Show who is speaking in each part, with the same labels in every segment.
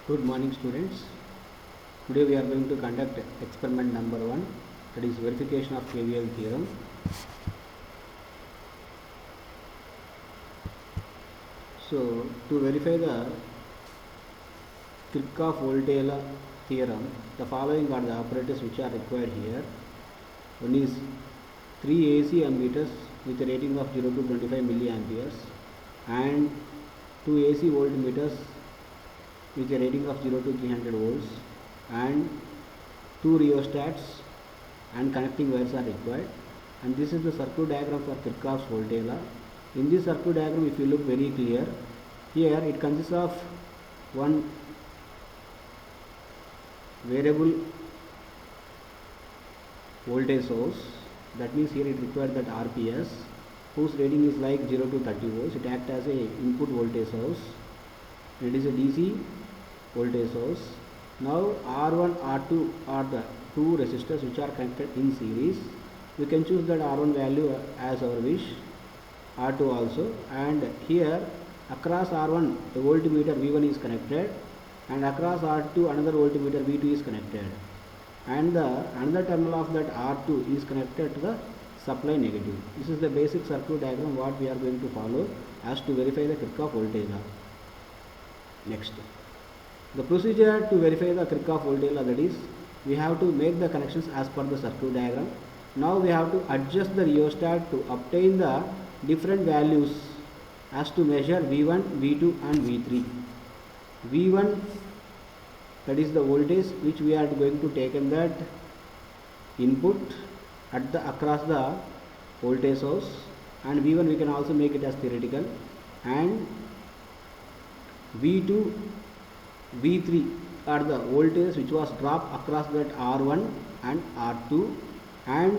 Speaker 1: Good morning, students. Today we are going to conduct experiment number 1, that is verification of KVL theorem. So to verify the Kirchhoff-Voltaire theorem, the following are the operators which are required here. One is 3 AC ammeters with a rating of 0 to 25 milliamperes and 2 AC voltmeters with a rating of 0 to 300 volts and 2 rheostats and connecting wires are required. And this is the circuit diagram for Kirchhoff's voltage law. In this circuit diagram, if you look very clear, here it consists of one variable voltage source. That means here it requires that RPS, whose rating is like 0 to 30 volts. It acts as a input voltage source. It is a DC voltage source. Now R1, R2 are the two resistors which are connected in series. We can choose that R1 value as our wish, R2 also, and here across R1 a voltmeter V1 is connected and across R2 another voltmeter V2 is connected, and the another terminal of that R2 is connected to the supply negative. This is the basic circuit diagram what we are going to follow as to verify the Kirchhoff voltage law. Next, the procedure to verify the Kirchhoff voltage law, that is, we have to make the connections as per the circuit diagram. Now we have to adjust the rheostat to obtain the different values as to measure V1, V2 and V3. V1, that is the voltage which we are going to take in that input at the across the voltage source, and V1 we can also make it as theoretical, and V2, V3 are the voltage which was dropped across that R1 and R2, and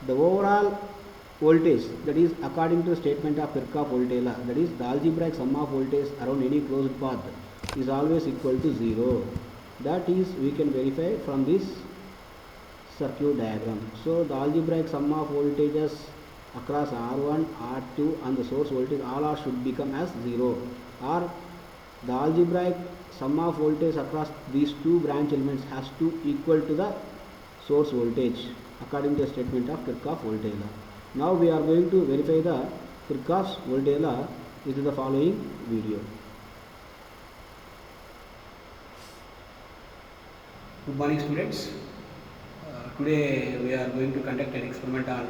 Speaker 1: the overall voltage, that is according to the statement of Kirchhoff voltage law, that is the algebraic sum of voltage around any closed path is always equal to 0. That is we can verify from this circuit diagram. So the algebraic sum of voltages across R1, R2 and the source voltage all are should become as 0, or the algebraic sum of voltage across these two branch elements has to equal to the source voltage according to the statement of Kirchhoff voltage law. Now we are going to verify the Kirchhoff's voltage law with the following video. Good morning, students. Today we are going to conduct an experiment on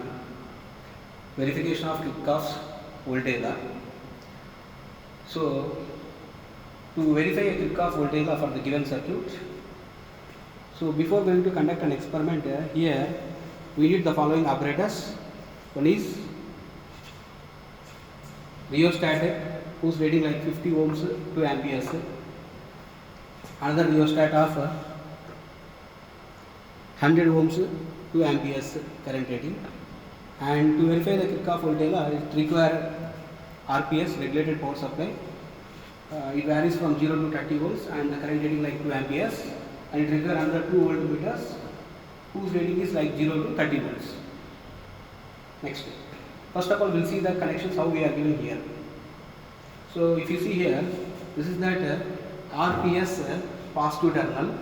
Speaker 1: verification of Kirchhoff's voltage law. So to verify a Kirchhoff voltage law for the given circuit, so before going to conduct an experiment, here we need the following apparatus. One is rheostat whose rating like 50 ohms to amperes, another rheostat of 100 ohms to amperes current rating, and to verify the Kirchhoff voltage law it require RPS, regulated power supply. It varies from 0 to 30 volts and the current rating like 2 amperes, and it requires another 2 voltmeters whose rating is like 0 to 30 volts. Next, first of all we'll see the connections how we are given here. So if you see here, this is that RPS positive terminal.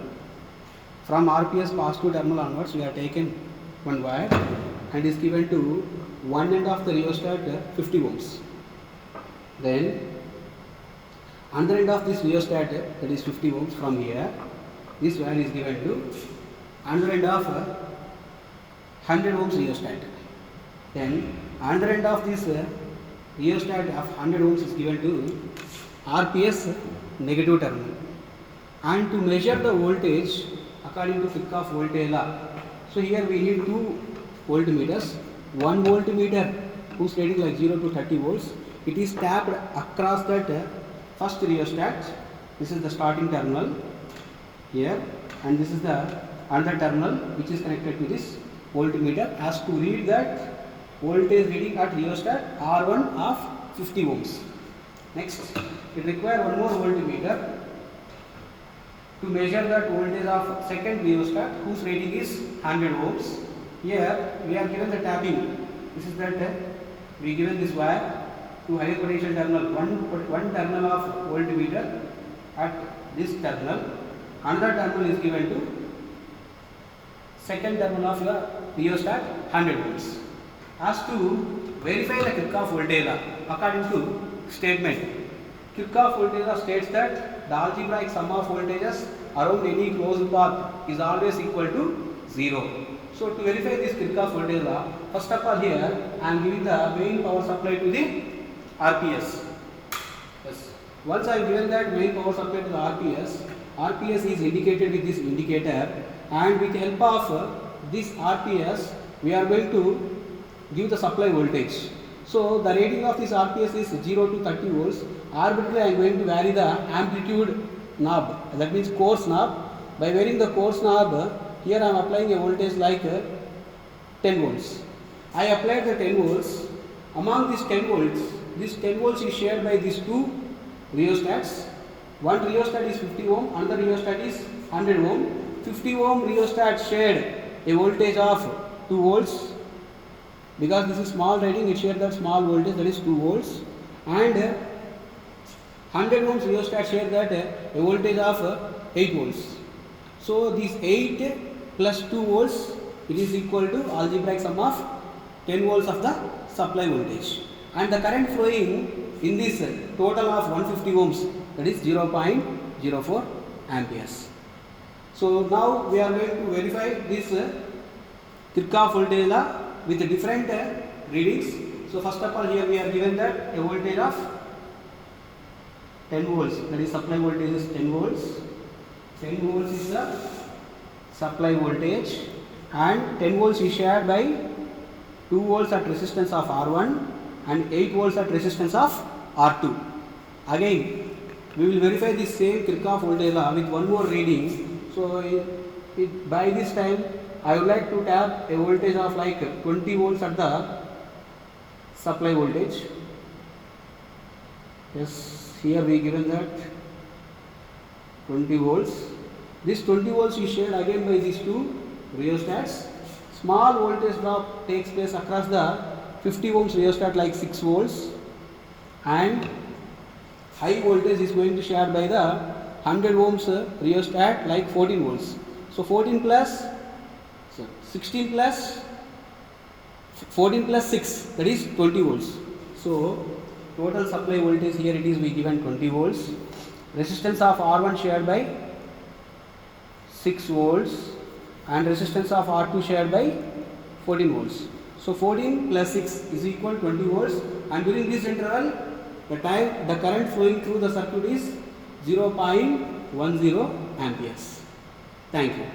Speaker 1: From RPS positive terminal onwards we have taken one wire and is given to one end of the rheostat 50 ohms. Then another end of this rheostat, that is 50 ohms, from here this wire is given to another end of 100 ohms rheostat. Then another end of this rheostat of 100 ohms is given to RPS negative terminal. And to measure the voltage according to Kirchhoff voltage law, so here we need two voltmeters. One voltmeter whose rating like 0 to 30 volts, it is tapped across that first rheostat. This is the starting terminal here, and this is the another terminal which is connected to this voltmeter as to read that voltage reading at rheostat R1 of 50 ohms. Next, it requires one more voltmeter to measure that voltage of second rheostat whose rating is 100 ohms. Here we are given the tapping. This is that we given this wire to higher potential terminal, one terminal of voltmeter at this terminal, another terminal is given to second terminal of your rheostat 100 volts. As to verify the Kirchhoff voltage law, according to statement, Kirchhoff voltage law states that the algebraic sum of voltages around any closed path is always equal to 0. So to verify this Kirchhoff voltage law, first of all here I am giving the main power supply to the RPS. Yes. Once I have given that main power supply to the RPS is indicated with this indicator, and with the help of this RPS we are going to give the supply voltage. So the rating of this RPS is 0 to 30 volts. Arbitrarily I am going to vary the amplitude knob, that means coarse knob. By varying the coarse knob, here I am applying a voltage like 10 volts. I applied the 10 volts. Among these 10 volts, this 10 volts is shared by these two rheostats. One rheostat is 50 ohm, another rheostat is 100 ohm. 50 ohm rheostat shared a voltage of 2 volts. Because this is small rating, it shared that small voltage, that is 2 volts. And 100 ohms rheostat shared that a voltage of 8 volts. So this 8 plus 2 volts, it is equal to algebraic sum of 10 volts of the supply voltage. And the current flowing in this total of 150 ohms, that is 0.04 amperes. So now we are going to verify this Kirchhoff voltage law with different readings. So first of all here we are given that a voltage of 10 volts, that is supply voltage is 10 volts. 10 volts is the supply voltage, and 10 volts is shared by 2 volts at resistance of R1 and 8 volts at resistance of R2. Again we will verify this same Kirchhoff voltage law with one more reading. So by this time I would like to tap a voltage of like 20 volts at the supply voltage. Yes, here we given that 20 volts. This 20 volts is shared again by these two rheostats. Small voltage drop takes place across the 50 ohms rheostat like 6 volts, and high voltage is going to shared by the 100 ohms rheostat like 14 volts. So 14 plus 16 plus 14 plus 6, that is 20 volts. So total supply voltage here it is we given 20 volts. Resistance of R1 shared by 6 volts and resistance of R2 shared by 14 volts. So 14 plus 6 is equal to 20 volts, and during this interval the current flowing through the circuit is 0.10 amperes. Thank you.